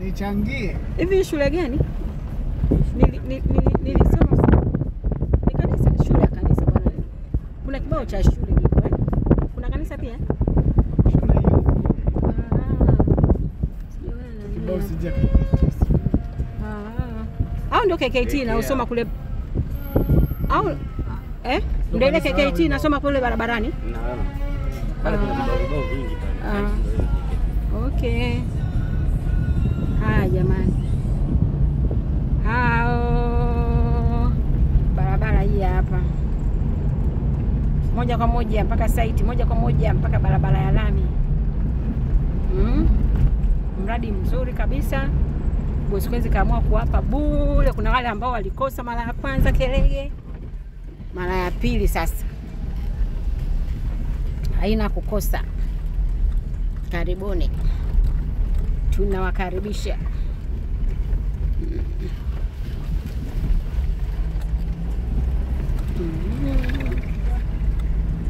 Nichangie. Hivi shule gani? Nilisoma. Ni kanisa, shule ya kanisa bwana. Kuna kibao cha shule kipo eh? Kuna kanisa pia? Shule hiyo. Sijaona nani. Kibao sija. Au ndio KKT na usoma kule au ndio ile KKT nasoma kule barabarani? Naona. Pale kuna vibao vingi pale. Okay. Haya jamani. Hao barabara hii hapa. Moja kwa moja mpaka site, moja kwa moja mpaka barabara ya lami. Mradi mzuri kabisa. Bosi Kwenzi kaamua kuwapa bure. Kuna wale ambao walikosa mara ya kwanza Kelege. Mara ya pili sasa. Haina kukosa. Karibuni. Tunawakaribisha.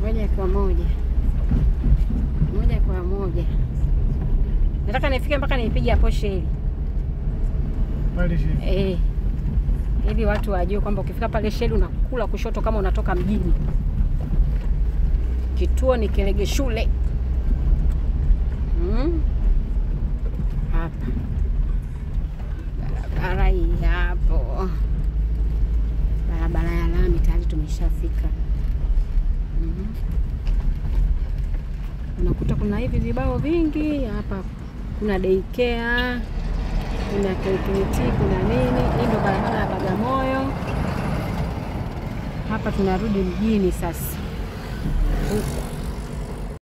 Moja kwa moja. Moja kwa moja. Nataka nifike mpaka nipige hapo sheli. Pale sheli. Ili watu wajue kwamba ukifika pale sheli unakula kushoto kama unatoka mjini. Kituo ni Kelege shule. Hapa. Barabara hii hapo. Barabara ya lami tayari tumeshafika. Unakuta kuna hivi vibao vingi hapa. Kuna daycare, kuna KKT, kuna nini. Hii ndio barabara ya Bagamoyo. Hapa tunarudi mjini sasa. Huku